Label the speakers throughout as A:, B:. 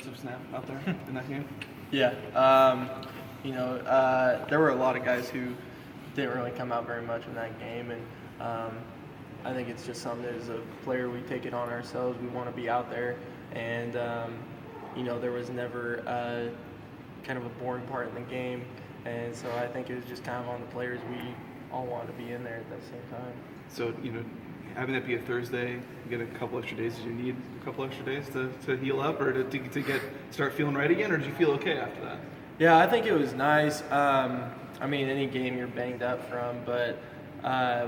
A: defensive snap out there in that game?
B: Yeah. There were a lot of guys who didn't really come out very much in that game, and I think it's just something that as a player we take it on ourselves. We want to be out there, and there was never kind of a boring part in the game, and so I think it was just kind of on the players. We all wanted to be in there at the same time.
A: So, having that be a Thursday, you get a couple extra days. Did you need a couple extra days to heal up or to start feeling right again, or did you feel okay after that?
B: Yeah, I think it was nice. Any game you're banged up from, but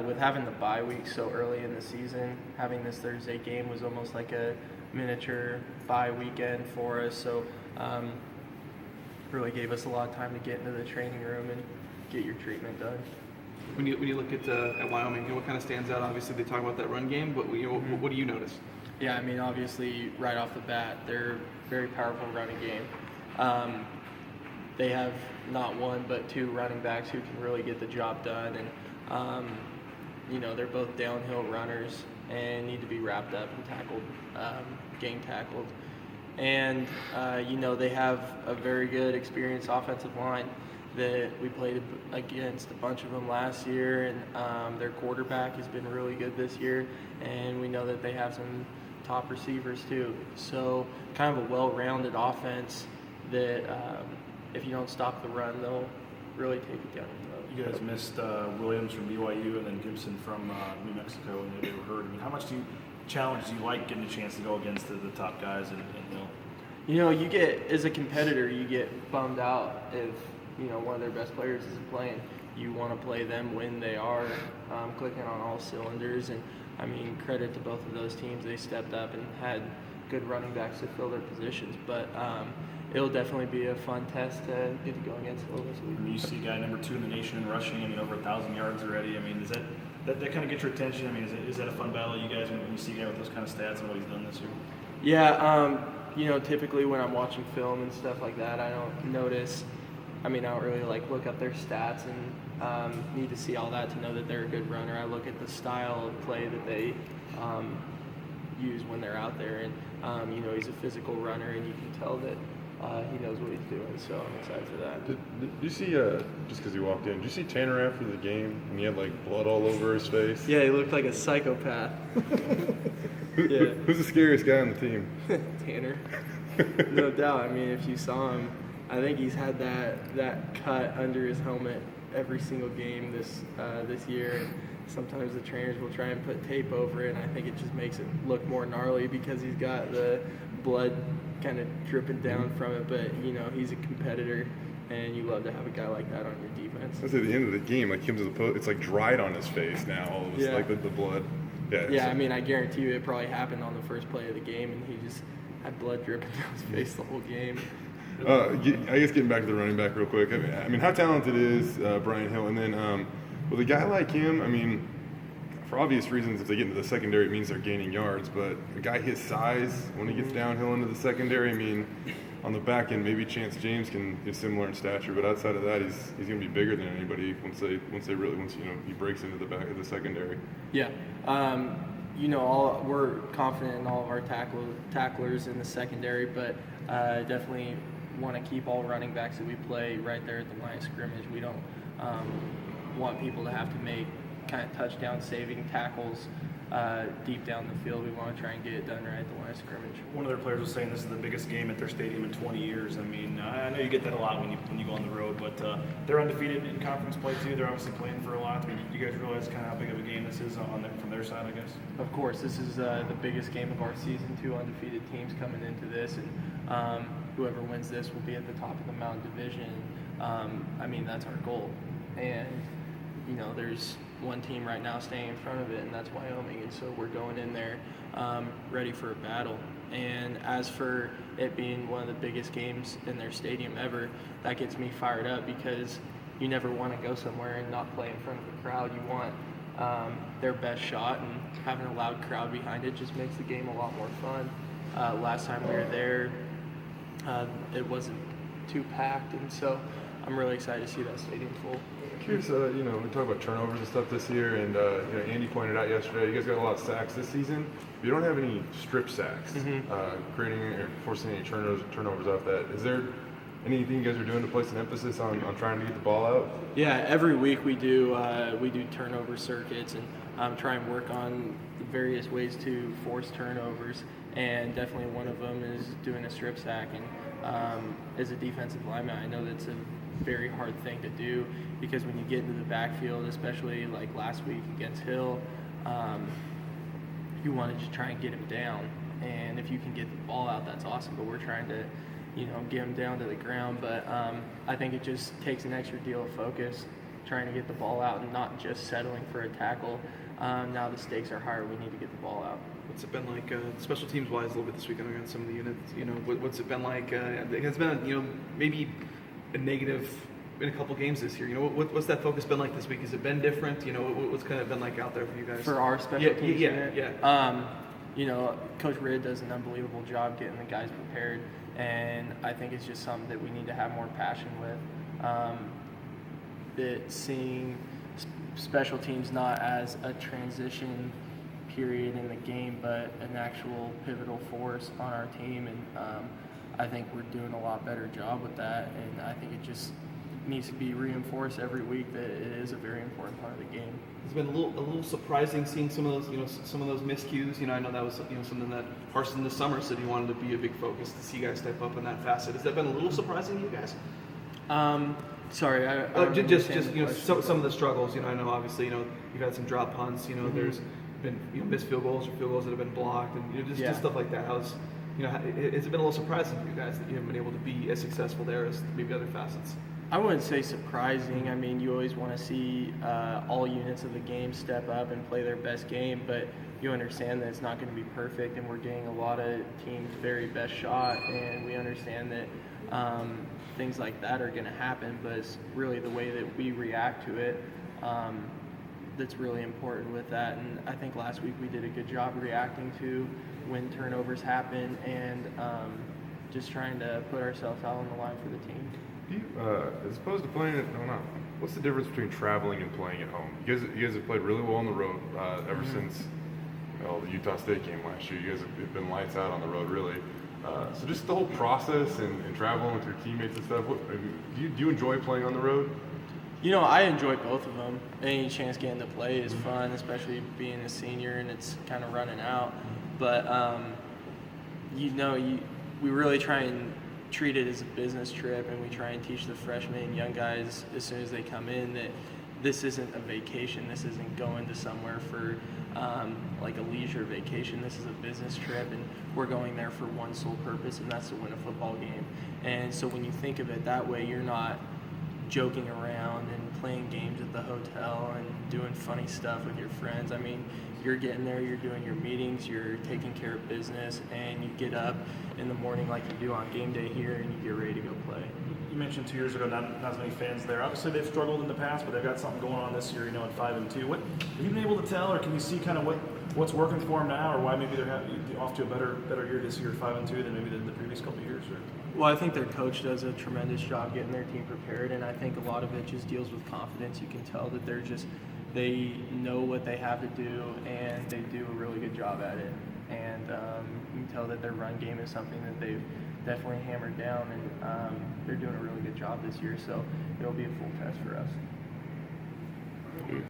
B: with having the bye week so early in the season, having this Thursday game was almost like a miniature bye weekend for us. So really gave us a lot of time to get into the training room and get your treatment done.
A: When you look at Wyoming, what kind of stands out? Obviously, they talk about that run game, but what do you notice?
B: Yeah, obviously, right off the bat, they're a very powerful running game. They have not one but two running backs who can really get the job done, and they're both downhill runners and need to be wrapped up and tackled, gang tackled. And they have a very good, experienced offensive line that we played against a bunch of them last year, and their quarterback has been really good this year, and we know that they have some top receivers too. So kind of a well-rounded offense that if you don't stop the run, they'll really take it down the road.
C: You guys missed Williams from BYU and then Gibson from New Mexico, and they were hurt. How much challenge do you like getting a chance to go against the top guys in Hill?
B: You get, as a competitor, you get bummed out if one of their best players isn't playing. You want to play them when they are clicking on all cylinders, and credit to both of those teams. They stepped up and had good running backs to fill their positions, but it'll definitely be a fun test to get to go against Hill this week.
C: You see guy number 2 in the nation in rushing, over 1,000 yards already. Does that kind of get your attention? Is that a fun battle, you guys, when you see a guy with those kind of stats and what he's done this year?
B: Yeah, typically when I'm watching film and stuff like that, I don't notice. I don't really look up their stats and need to see all that to know that they're a good runner. I look at the style of play that they use when they're out there, and he's a physical runner, and you can tell that he knows what he's doing. So I'm excited for that.
D: Did you see just because he walked in? Did you see Tanner after the game and he had blood all over his face?
B: Yeah, he looked like a psychopath.
D: Who's the scariest guy on the team?
B: Tanner, no doubt. If you saw him, I think he's had that cut under his helmet every single game this year. Sometimes the trainers will try and put tape over it, and I think it just makes it look more gnarly because he's got the blood kind of dripping down from it. But he's a competitor, and you love to have a guy like that on your defense.
D: That's at the end of the game, him to the post. It's dried on his face now. All of this, the blood.
B: Yeah. I guarantee you it probably happened on the first play of the game, and he just had blood dripping down his face the whole game.
D: I guess getting back to the running back real quick. How talented is Brian Hill? And then with a guy like him, for obvious reasons, if they get into the secondary, it means they're gaining yards. But a guy his size, when he gets downhill into the secondary, on the back end, maybe Chance James can be similar in stature. But outside of that, he's going to be bigger than anybody once he breaks into the back of the secondary.
B: Yeah. We're confident in all of our tacklers in the secondary, but definitely want to keep all running backs that we play right there at the line of scrimmage. We don't want people to have to make kind of touchdown-saving tackles deep down the field. We want to try and get it done right at the line of scrimmage.
C: One of their players was saying this is the biggest game at their stadium in 20 years. I know you get that a lot when you go on the road, but they're undefeated in conference play too. They're obviously playing for a lot. You guys realize kind of how big of a game this is from their side, I guess?
B: Of course, this is the biggest game of our season. 2 undefeated teams coming into this, and whoever wins this will be at the top of the Mountain Division. That's our goal, and there's one team right now staying in front of it, and that's Wyoming, and so we're going in there ready for a battle. And as for it being one of the biggest games in their stadium ever, that gets me fired up because you never want to go somewhere and not play in front of a crowd. You want their best shot, and having a loud crowd behind it just makes the game a lot more fun. Last time we were there, it wasn't too packed, and so I'm really excited to see that stadium full.
D: Curious, we talk about turnovers and stuff this year, and Andy pointed out yesterday, you guys got a lot of sacks this season. But you don't have any strip sacks, creating or forcing any turnovers off that. Is there anything you guys are doing to place an emphasis on trying to get the ball out?
B: Yeah, every week we do turnover circuits and try and work on the various ways to force turnovers. And definitely one of them is doing a strip sack. And as a defensive lineman, I know that's a very hard thing to do because when you get into the backfield, especially like last week against Hill, you want to just try and get him down. And if you can get the ball out, that's awesome. But we're trying to get him down to the ground. But I think it just takes an extra deal of focus, trying to get the ball out and not just settling for a tackle. Now the stakes are higher. We need to get the ball out.
A: What's it been like, special teams wise, a little bit this weekend against some of the units? What's it been like? It has been, maybe a negative in a couple games this year. What's that focus been like this week? Has it been different? What's kind of been like out there for you guys?
B: For our special teams unit?
A: Yeah.
B: Coach Ridd does an unbelievable job getting the guys prepared, and I think it's just something that we need to have more passion with. That seeing special teams not as a transition period in the game, but an actual pivotal force on our team, and I think we're doing a lot better job with that, and I think it just needs to be reinforced every week that it is a very important part of the game.
A: It's been a little surprising seeing some of those miscues. I know that was something that Parson this summer said he wanted to be a big focus to see guys step up in that facet. Has that been a little surprising to you guys?
B: Sorry,
A: just some of the struggles. I know obviously you've had some drop punts. There's been missed field goals or field goals that have been blocked, and just stuff like that. Has it been a little surprising to you guys that you haven't been able to be as successful there as maybe other facets?
B: I wouldn't say surprising. I mean, you always want to see all units of the game step up and play their best game, but you understand that it's not going to be perfect, and we're getting a lot of teams' very best shot, and we understand that things like that are going to happen, but it's really the way that we react to it that's really important with that. And I think last week we did a good job reacting to when turnovers happen and just trying to put ourselves out on the line for the team.
D: As opposed to playing at what's the difference between traveling and playing at home? You guys have played really well on the road ever since the Utah State game last year. You guys have been lights out on the road, really. So just the whole process and traveling with your teammates and stuff. Do you enjoy playing on the road?
B: I enjoy both of them. Any chance getting to play is fun, especially being a senior and it's kind of running out. But we really try and treat it as a business trip, and we try and teach the freshmen and young guys as soon as they come in that this isn't a vacation. This isn't going to somewhere for like a leisure vacation. This is a business trip, and we're going there for one sole purpose, and that's to win a football game. And so when you think of it that way, you're not joking around and playing games at the hotel and doing funny stuff with your friends. I mean, you're getting there, you're doing your meetings, you're taking care of business, and you get up in the morning like you do on game day here, and you get ready to go play.
C: You mentioned 2 years ago, not as many fans there. Obviously, they've struggled in the past, but they've got something going on this year, at 5-2. What have you been able to tell, or can you see kind of what's working for them now, or why maybe they're off to a better year this year at 5-2 than maybe the previous couple of years? Or?
B: Well, I think their coach does a tremendous job getting their team prepared, and I think a lot of it just deals with confidence. You can tell that they know what they have to do, and they do a really good job at it. And you can tell that their run game is something that they've definitely hammered down, and they're doing a really good job this year, so it'll be a full test for us.